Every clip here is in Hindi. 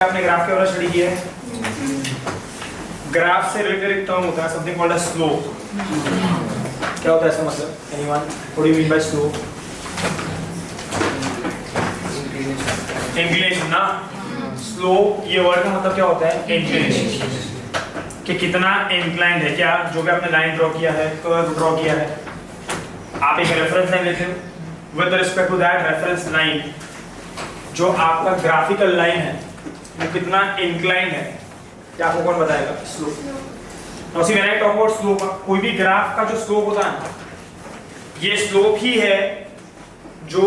आपने ग्राफ के बारे में स्टडी किया है। ग्राफ से रिलेटेड एक टर्म होता है समथिंग कॉल्ड एज स्लोप। क्या होता है इसका मतलब? Anyone? What do you mean by slope? Inclination ना। स्लोप ये वर्ड का मतलब क्या होता है? इंक्लिनेशन, कि कितना इंक्लाइंड है, क्या जो भी आपने लाइन ड्रॉ किया है, कर्व ड्रॉ किया है, आप एक रेफरेंस लाइन लेते हो, with respect to that reference line जो आपका ग्राफिकल लाइन है वो कितना इंक्लाइंड है, क्या आपको कौन बताएगा? Slope. Now see when I talk about slope, कोई भी ग्राफ का जो स्लोप होता है ये स्लोप ही है जो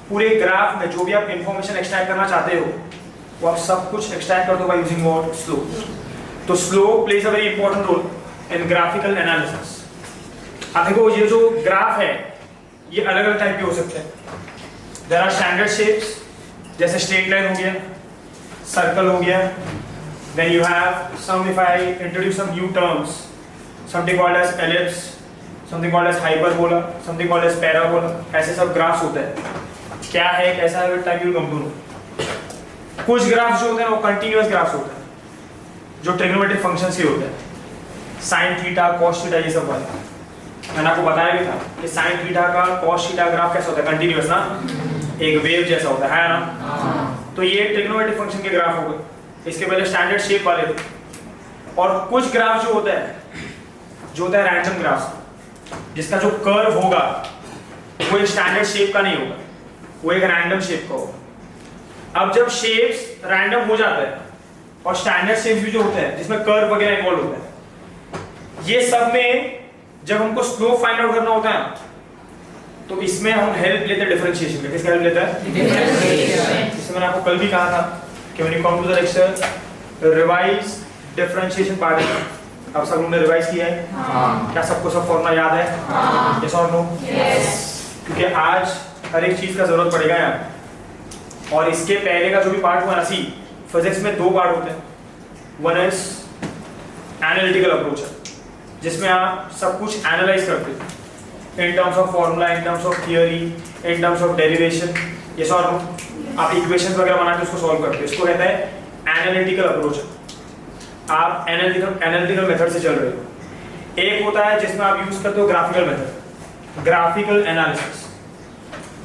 पूरे ग्राफ में जो भी आप इंफॉर्मेशन एक्सट्रैक्ट करना चाहते हो वो आप सब कुछ एक्सट्रैक्ट कर दो बाय यूजिंग व्हाट? स्लोप। तो slope plays a very important role in graphical analysis. आप देखो ये जो ग्राफ है ये अलग अलग टाइप के हो सकते हैं। देयर आर स्टैंडर्ड शेप्स, जैसे स्ट्रेट लाइन हो गया, सर्कल हो गया, then you have some, if I introduce some new terms, something called as ellipse, something called as hyperbola, something called as parabola, ऐसे सब ग्राफ्स होते हैं। क्या है, कैसा है, टाइप यू कम टू। कुछ ग्राफ्स जो होते हैं वो कंटिन्यूअस ग्राफ्स होते हैं जो ट्रिग्नोमेट्रिक फंक्शंस के होते हैं, साइन थीटा, कॉस थीटा, ये सब वाले। मैंने आपको बताया भी था कि साइन थीटा का कॉस थीटा ग्राफ कैसा होता है? कंटिन्यूअस ना, एक वेव जैसा होता है ना। तो ये ट्रिग्नोमेट्रिक फंक्शन के ग्राफ हो गए। इसके पहले स्टैंडर्ड शेप वाले थे। और कुछ ग्राफ जो होता है रैंडम ग्राफ, जिसका जो कर्व होगा वो एक स्टैंडर्ड शेप का नहीं होगा, वो एक रैंडम शेप का होगा। अब जब शेप्स रैंडम हो जाते हैं और स्टैंडर्ड शेप्स भी जो होते हैं जिसमें कर्व वगैरह इन्वॉल्व होता है, ये सब में जब हमको स्लोप फाइंड आउट करना होता है तो इसमें हम हेल्प लेते हैं डिफरेंशिएशन में। किसका हेल्प लेता है? डिफरेंशिएशन। इसमें मैंने आपको कल भी कहा था कि when you come to the lecture revise differentiation part. अब सब लोगों ने रिवाइज किया है? क्या सबको सब फॉर्मूला याद है? यस और नो? यस। क्योंकि आज हर एक चीज का जरूरत पड़ेगा यार। और इसके पहले का जो भी पार्ट हुआ ना, सी फिजिक्स में दो पार्ट होते हैं। वन इज एनालिटिकल अप्रोच, जिसमें आप सब कुछ एनालाइज करते हो in terms of formula, in terms of theory, in terms of derivation, yes or no? आप इक्वेशंस वगैरह बना के उसको सॉल्व करते हो। इसको कहता है एनालिटिकल अप्रोच। आप एनालिटिकल मेथड से चल रहे हो। एक होता है जिसमें आप यूज करते हो ग्राफिकल मेथड, ग्राफिकल एनालिसिस।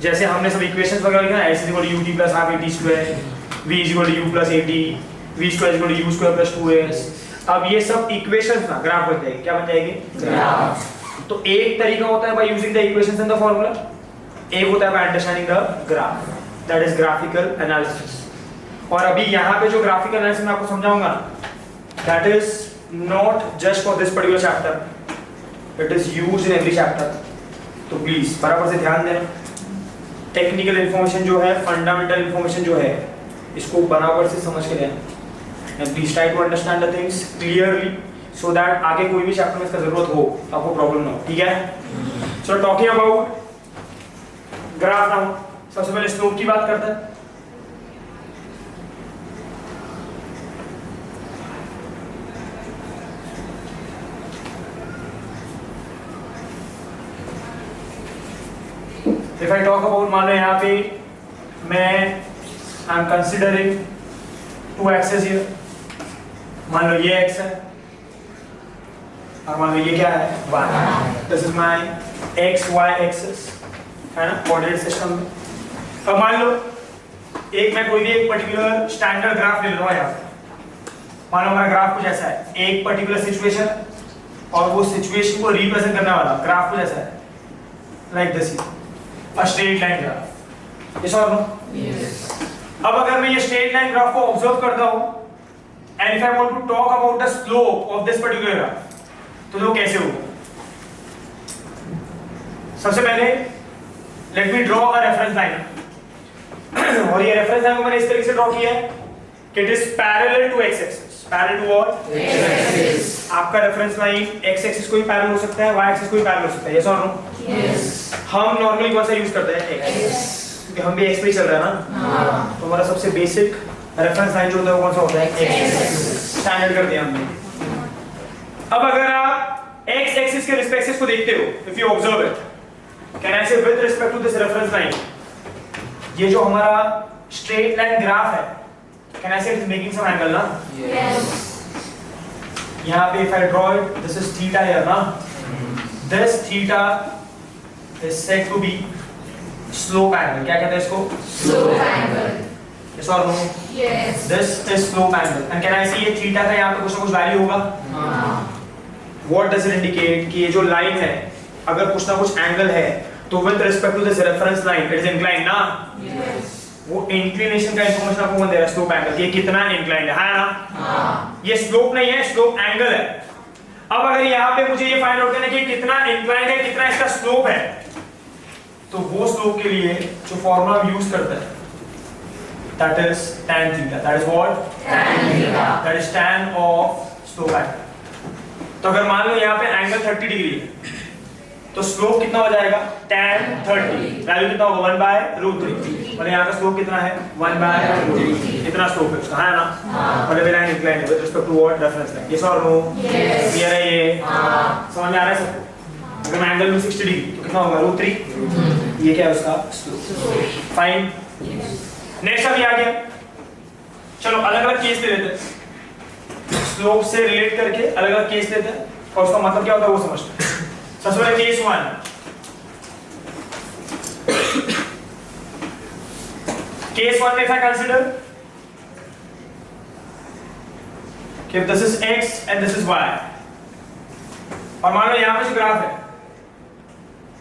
जैसे हमने सब इक्वेशंस वगैरह लिखा है, s = ut + ½ at², v = u + at, v² = u² + 2as। अब ये सब इक्वेशंस ना ग्राफ बन जाएगी। क्या बन जाएगी? ग्राफ। तो एक तरीका होता है by using the equations and the formula, एक होता है by understanding the graph, that is graphical analysis. और अभी यहाँ पे जो ग्राफिकल एनालिसिस मैं आपको समझाऊंगा, that is not just for this particular chapter, it is used in every chapter. तो प्लीज बराबर से ध्यान देना। टेक्निकल इंफॉर्मेशन जो है, फंडामेंटल इंफॉर्मेशन जो है, इसको बराबर से समझ के लेना and please try to understand the things clearly, so that आगे कोई भी चैप्टर में इसका जरूरत हो तो आपको प्रॉब्लम ना हो। ठीक है? So talking about graph now, सबसे पहले स्लोप की बात करते हैं। इफ आई टॉक अबाउट, मान लो यहाँ पे मैं I am considering to axes here. मान लो ये एक्स है और मान लो ये क्या है? y। This is my x y axis, है ना, कोऑर्डिनेट सिस्टम में। अब मान लो मैं कोई भी एक पर्टिकुलर स्टैंडर्ड ग्राफ ले रहा हूं यहाँ। मान लो हमारा ग्राफ कुछ ऐसा है, एक पर्टिकुलर सिचुएशन और वो सिचुएशन को रिप्रेजेंट करने वाला ग्राफ कुछ ऐसा है, like this, a straight line graph. Yes और नो? यस। अब अगर मैं ये स्ट्रेट लाइन ग्राफ को ऑब्जर्व करता हूं and if I want to talk about the slope of this particular graph, तो वो कैसे होगा? सबसे पहले let me draw a reference line. और ये रेफरेंस लाइन को मैंने इस तरीके से ड्रॉ किया है कि it is parallel to x axis. Parallel to what? x axis. आपका रेफरेंस लाइन x एक्सिस को भी पैरेलल हो सकता है, y एक्सिस को भी पैरेलल हो सकता है। यस और नो? यस। हम नॉर्मली कौन सा यूज करते हैं? x, क्योंकि हम भी x पे ही चल रहे हैं ना। तो हमारा सबसे बेसिक रेफरेंस लाइन जो होता है वो कौन सा होता है? x axis. स्टैंडर्ड कर दिया हमने। अब अगर आप x एक्सिस के रिस्पेक्ट को देखते हो, if you observe it, can I say with respect to this reference line, ये जो हमारा स्ट्रेट लाइन ग्राफ है can I say it is making some angle ना? Yes. यहाँ पे if I draw it, this is theta here ना? This theta is said to be slope angle. क्या कहते हैं इसको? Slope angle. Yes or no? Yes. This is slope angle. And can I see ये theta का यहाँ पे कुछ ना कुछ वैल्यू होगा? What does it indicate? कि ये जो लाइन है, अगर कुछ ना कुछ एंगल है, तो with respect to this reference line, it is inclined ना? Yes. वो इंक्लिनेशन का इंफॉर्मेशन आपको कौन दे रहा है? स्लोप एंगल, ये कितना इंक्लाइंड है ना? ये स्लोप नहीं है, स्लोप एंगल है। अब अगर यहाँ पे मुझे ये फाइंड आउट करना है कि कितना इंक्लाइंड है, कितना इसका स्लोप है, तो वो स्लोप के लिए जो फॉर्मूला हम यूज करते हैं, that is tan theta. That is what? Tan theta. That is tan of slope angle. तो अगर मान लो यहाँ पे एंगल 30 डिग्री है, तो स्लोप कितना हो जाएगा? tan 30। वैल्यू कितना होगा? 1/√3। और यहाँ का स्लोप कितना है? 1/√3। कितना स्लोप है उसका? है ना? और ये लाइन इंक्लाइंड है with respect to what? Reference line. Yes और नो? Yes. क्लियर है ये? समझ में आ रहा है सबको? अगर मैं एंगल लूं 60 डिग्री तो कितना होगा? √3। ये क्या है उसका? स्लोप। फाइन। नेक्स्ट अभी आ गया, चलो अलग अलग केस ले लेते हैं, स्लोप से रिलेट करके अलग अलग केस लेते हैं और उसका मतलब क्या होता है वो समझते हैं। सबसे पहले केस 1, केस 1 में if I consider कि this is x and this is y, और मान लो यहाँ पे जो ग्राफ है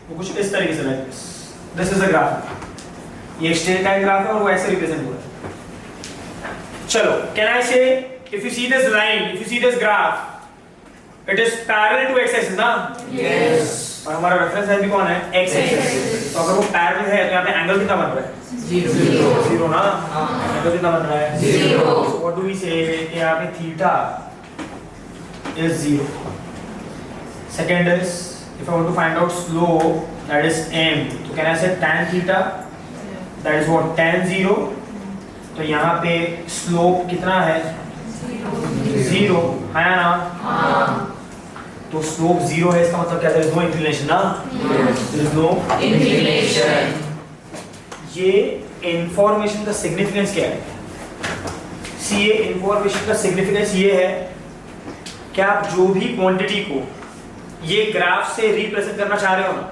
वो कुछ इस तरीके से like this is a graph, ये एक स्ट्रेट लाइन ग्राफ है और वो ऐसे रिप्रेजेंट हुआ है। चलो can I say if you see this line, if you see this graph, it is parallel to x axis ना? Yes. और हमारा रेफरेंस लाइन भी कौन है? X axis. तो अगर वो पैरेलल है तो यहाँ पे एंगल कितना बन रहा है? 0 ना? एंगल कितना बन रहा है? 0. What do we say? यहाँ पे theta is 0। Second is if I want to find out slope, that is m, तो can I say tan theta, that is what? tan 0। तो यहाँ पे स्लोप कितना है? 0 है ना? तो स्लोप 0 है, इसका मतलब क्या? there is no inclination ना? there is no Inclination. ये इंफॉर्मेशन का सिग्निफिकेंस क्या है? सी ये इंफॉर्मेशन का सिग्निफिकेंस ये है कि आप जो भी क्वांटिटी को ये ग्राफ से रिप्रेजेंट करना चाह रहे हो ना,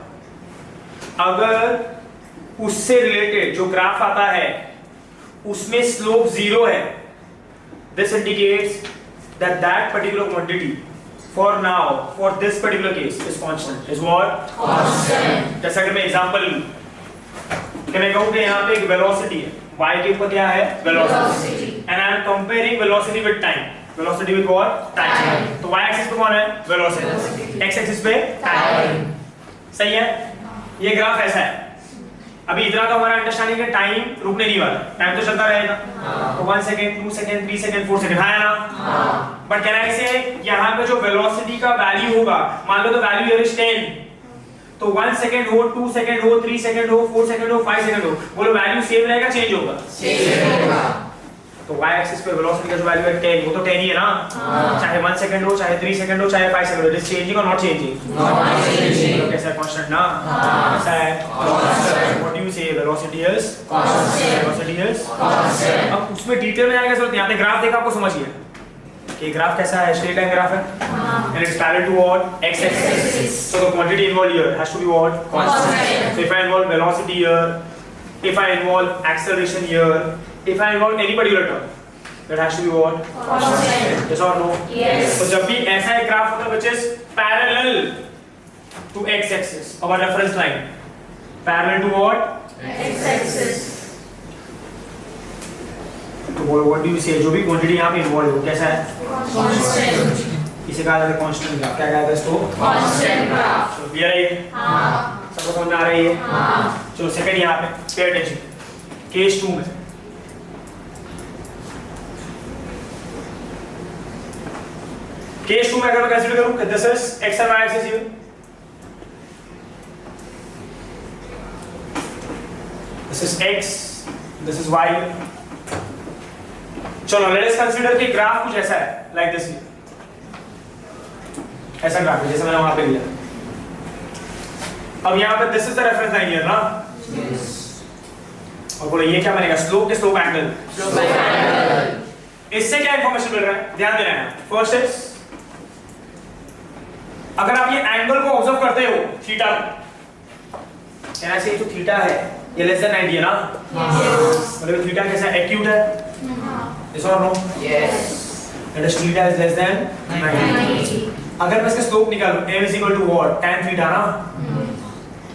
अगर उससे रिलेटेड जो ग्राफ आता है उसमें स्लोप 0 है, this indicates that that particular quantity for now, for this particular case is constant, is what? Constant. जैसा कि मैं एग्जांपल लूं कि मैं कहूं कि यहाँ पे एक वेलोसिटी है, y के ऊपर क्या है? Velocity, and I am comparing velocity with time. velocity with what? Time. तो y एक्सिस पे कौन है? वेलोसिटी, x एक्सिस पे टाइम। सही है? ये ग्राफ ऐसा है। अभी इतना तो हमारा अंडरस्टैंडिंग है, टाइम रुकने नहीं वाला, टाइम तो चलता रहेगा। तो 1 सेकंड, 2 सेकंड, 3 सेकंड, 4 सेकंड है ना? बट कैन आई से यहाँ पे जो वेलोसिटी का वैल्यू होगा, मान लो तो वैल्यू हियर इज 10, तो 1 सेकंड हो, 2 सेकंड हो, 3 सेकंड हो, 4 सेकंड हो, 5 सेकंड हो, बोलो वैल्यू सेम रहेगा, चेंज होगा? Change होगा. तो y एक्सिस पे वेलोसिटी का जो वैल्यू है 10, वो तो 10 ही है ना? चाहे 1 सेकंड हो, चाहे 3 सेकंड हो, चाहे 5 सेकंड हो, इट इज चेंजिंग और नॉट चेंजिंग? Not changing. तो कैसा है? कांस्टेंट ना? कैसा है? Constant. व्हाट डू यू से? Velocity is Constant. Velocity is Constant. अब उसमें डिटेल में जाने की जरूरत नहीं, यहाँ पे ग्राफ देखा आपको समझ गया कि ग्राफ कैसा है? स्ट्रेट लाइन ग्राफ है and it's parallel to what? X axis. So the quantity involved here has to be what? Constant. So if I involve velocity here, if I involve acceleration here, if I involve any particular term, that has to be what? Constant. Yes or no? Yes. तो जब भी ऐसा एक ग्राफ होता है which is parallel to x axis, our reference line, parallel to what? X axis. तो what do you say? जो भी क्वांटिटी यहाँ पे इन्वॉल्व हो, कैसा है? Constant. इसे कहा जाता है कांस्टेंट ग्राफ। क्या कहा जाता है इसको? Constant graph. तो क्लियर है ये? हाँ. सबको समझ में आ रही है? हाँ. चलो सेकंड यहाँ पे पे अटेंशन, केस 2 में केस 2 में अगर मैं कंसीडर करूं कि this is x and y axis here, this is x, this is y. चलो लेट अस कंसीडर कि ग्राफ कुछ ऐसा है, लाइक दिस, ऐसा ग्राफ है जैसे मैंने वहां पे लिया। अब यहाँ पे this is the reference line here ना? Yes. और बोलो ये क्या बनेगा? स्लोप के स्लोप एंगल। Slope angle. इससे क्या इंफॉर्मेशन मिल रहा है, ध्यान देना है। फर्स्ट इज, अगर आप ये एंगल को ऑब्जर्व करते हो थीटा, कहना चाहिए जो थीटा है ये लेस देन 90 है ना, मतलब थीटा कैसा एक्यूट है, यस और no, Yes. That is theta is less than 90। अगर मैं इसका स्लोप निकालूं m is equal to what, tan theta ना,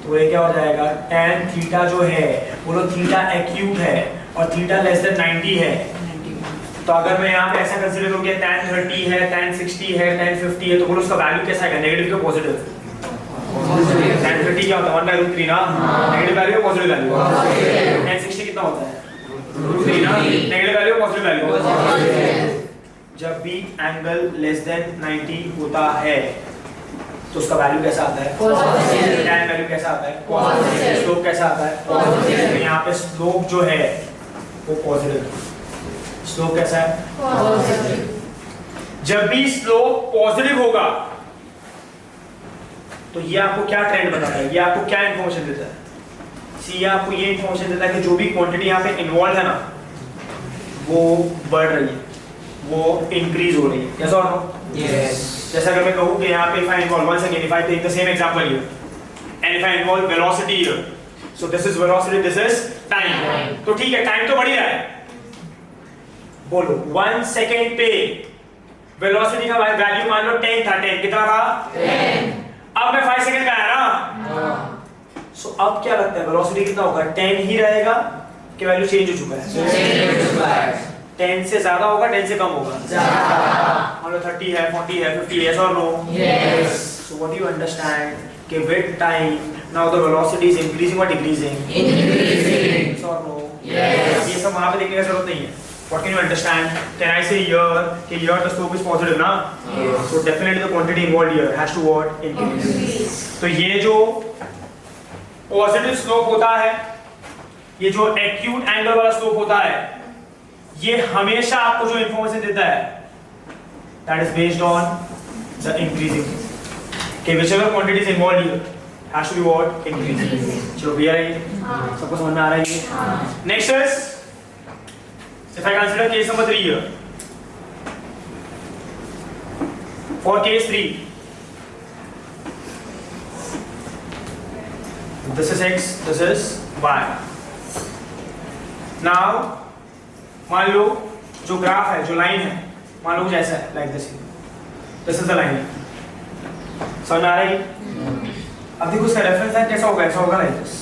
तो ये क्या हो जाएगा, tan थीटा जो है बोलो थीटा एक्यूट है और थीटा लेस देन 90 है, तो अगर मैं यहाँ पे ऐसा कंसीडर करूँ कि tan 30 है, tan 60 है, tan 50 है, तो बोलो उसका वैल्यू कैसा है, नेगेटिव या पॉजिटिव? tan 30 क्या होता है 1/√3 ना, नेगेटिव वैल्यू या पॉजिटिव वैल्यू? tan 60 कितना होता है √3 ना, नेगेटिव वैल्यू या पॉजिटिव वैल्यू? जब भी एंगल लेस देन 90 होता है तो उसका वैल्यू कैसा आता है, पॉजिटिव। tan वैल्यू कैसा आता है, पॉजिटिव। स्लोप कैसा आता है, पॉजिटिव। तो यहाँ पे स्लोप जो है वो पॉजिटिव, स्लोप कैसा है, Positive. जब भी स्लोप पॉजिटिव होगा तो ये आपको क्या ट्रेंड बताता है, ये आपको क्या इंफॉर्मेशन देता है, सी ये आपको ये इंफॉर्मेशन देता है कि जो भी क्वांटिटी यहाँ पे इन्वॉल्व है ना वो बढ़ रही है, वो इंक्रीज हो रही है, यस और नो? Yes. जैसा अगर मैं कहूँ कि यहाँ पे if I involve once again if I take the same example here and if I involve velocity here, so this is velocity, this is time, Time. तो ठीक है टाइम तो बढ़ ही रहा है, बोलो 1 सेकेंड पे वेलोसिटी का वैल्यू मान लो 10 था, 10 कितना था 10. अब मैं 5 सेकंड का आया ना, सो अब क्या लगता है वेलोसिटी कितना होगा, 10 ही रहेगा कि वैल्यू चेंज हो चुका है, 10 से ज्यादा होगा 10 से कम होगा, मान लो 30 है 40 है 50 है, yes or no? Yes. So what do you understand कि with time now the velocity is increasing or decreasing? Increasing. Yes or no? Yes. ये सब वहाँ पे देखने की जरूरत नहीं है. What can you understand? Can I say here कि here the slope is positive ना? Yes. So definitely the quantity involved here has to what? Increase. Increase. तो ये जो पॉजिटिव स्लोप होता है, ये जो एक्यूट एंगल वाला स्लोप होता है, ये हमेशा आपको जो इंफॉर्मेशन देता है that is based on the increasing, कि whichever quantity is involved here has to be what? Increasing. चलो क्लियर है ये? सबको समझ में आ रहा है ये? Next is, if I consider case number 3 here, for case 3, this is x, this is y. Now मान लो जो ग्राफ है, जो लाइन है, मान लो कुछ ऐसा है, like this is the line, समझ में आ रही है? अब देखो इसका रेफरेंस लाइन कैसा होगा, ऐसा होगा लाइक दिस,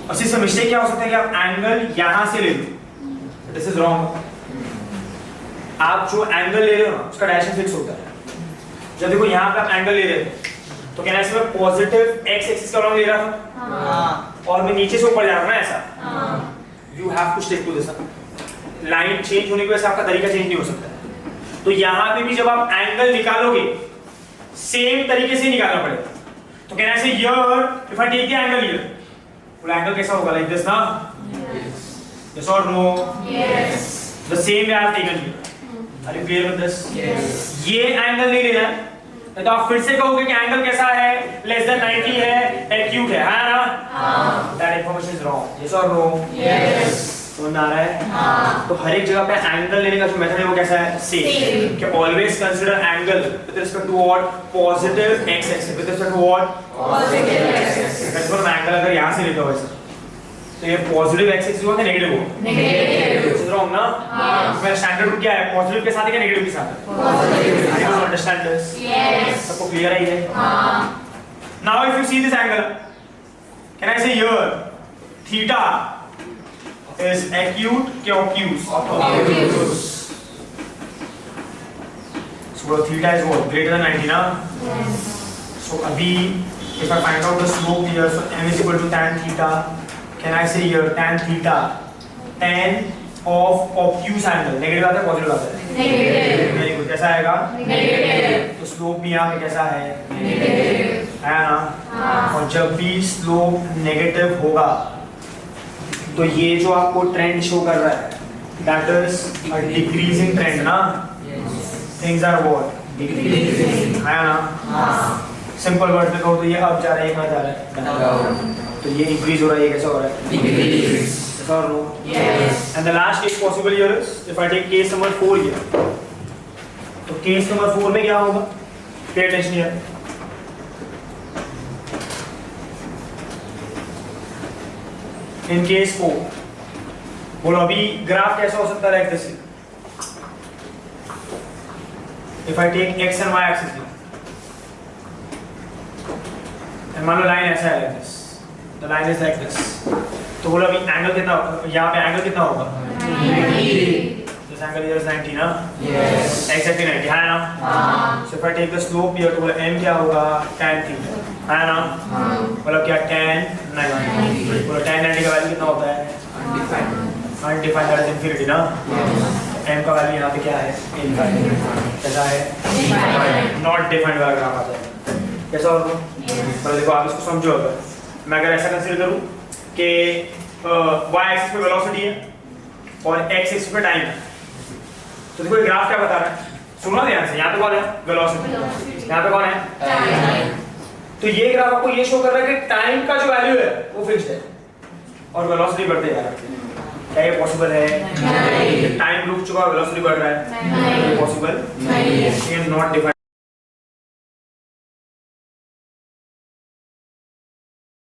और इससे मिस्टेक क्या हो सकता है कि आप एंगल यहां से ले लो, दिस इज रॉन्ग, आप जो एंगल ले रहे हो ना उसका डायरेक्शन फिक्स होता है, जब देखो यहां पे आप एंगल ले रहे हो तो क्या ऐसे मैं पॉजिटिव एक्स एक्सिस का लॉन्ग ले रहा था और मैं नीचे से ऊपर जा रहा हूं ना ऐसा, you have to stick to this. Line change होने की वजह से आपका तरीका चेंज नहीं हो सकता, तो यहाँ पे भी जब आप एंगल निकालोगे सेम तरीके से निकालना पड़ेगा, तो कहना है here if I take the angle here, वो एंगल कैसा होगा like this ना, yes or no? Yes. The same way I have taken here. Are you clear with this? Yes. ये एंगल नहीं लेना है, तो आप फिर से कहोगे कि एंगल कैसा है, लेस देन 90 है, एक्यूट है ना? That information is wrong. Yes or no? Yes. समझ में आ रहा है? तो हर एक जगह पे एंगल लेने का जो मेथड है वो कैसा है, सेम, कि always consider angle with respect to what, positive x axis, with respect to what, Positive axis. जैसे मैं एंगल अगर यहां से लेता हूं वैसे, तो ये पॉजिटिव एक्स एक्सिस होगा कि नेगेटिव होगा, Negative. दिस इज रॉन्ग ना, मेरा स्टैंडर्ड रूल क्या है, पॉजिटिव के साथ है कि नेगेटिव के साथ है? Positive. I don't understand this, Yes. सबको क्लियर है ये? Now if you see this angle, can I से हियर थीटा is acute के obtuse? Obtuse. So theta is what? Greater than 90 ना? Yes. So अभी if I find out the slope here, so m is equal to tan theta. Can I say here tan theta? Tan of obtuse angle. Negative आता है, positive आता है? Negative. Very good. कैसा आएगा? Negative. तो slope भी यहाँ पे कैसा है? Negative. है ना? और जब भी slope negative होगा तो ये जो आपको ट्रेंड शो कर रहा है that is a decreasing trend ना, things are what, Decreasing. है ना? सिंपल वर्ड में कहो तो ये अब जा रहा है, ये कहाँ जा रहा है, तो ये इंक्रीज हो रहा है, ये कैसा हो रहा है, Decrease. Yes or no? Yes. And the last case possible here is if I take case number 4 here. तो case number 4 में क्या होगा? Pay attention here. In case 4, बोलो अभी ग्राफ कैसा हो सकता है like this? If I take x and y axis here, and मान लो लाइन ऐसा है like this, the line is like this, तो बोलो अभी एंगल कितना, यहाँ पे एंगल कितना होगा? 90. This angle here is 90 ना? Yes. Exactly 90 है ना? हाँ. So if I take the slope here, तो बोलो m क्या होगा? tan theta है ना? हाँ. बोलो क्या tan 90, बोलो tan 90 का वैल्यू कितना होता है? Undefined, that is infinity ना? m का वैल्यू यहाँ पे क्या है? infinite. कैसा है? Defined. Not defined वाला ग्राफ आता है. कैसा होगा? मतलब देखो आप इसको समझो, अगर मैं अगर ऐसा कंसीडर करूँ कि y एक्सिस पे वेलोसिटी है और x एक्सिस पे टाइम है, तो देखो ये ग्राफ क्या बता रहा है? सुनो ध्यान से, यहाँ पे कौन है? वेलोसिटी. यहाँ पे कौन है? Time. तो ये ग्राफ आपको ये शो कर रहा है कि टाइम का जो वैल्यू है वो फिक्स्ड है और वेलोसिटी बढ़ते जा रहा है. क्या ये पॉसिबल है? नहीं. टाइम रुक चुका, वेलोसिटी बढ़ रहा है. नहीं. पॉसिबल नहीं. ये नॉट डिफाइंड.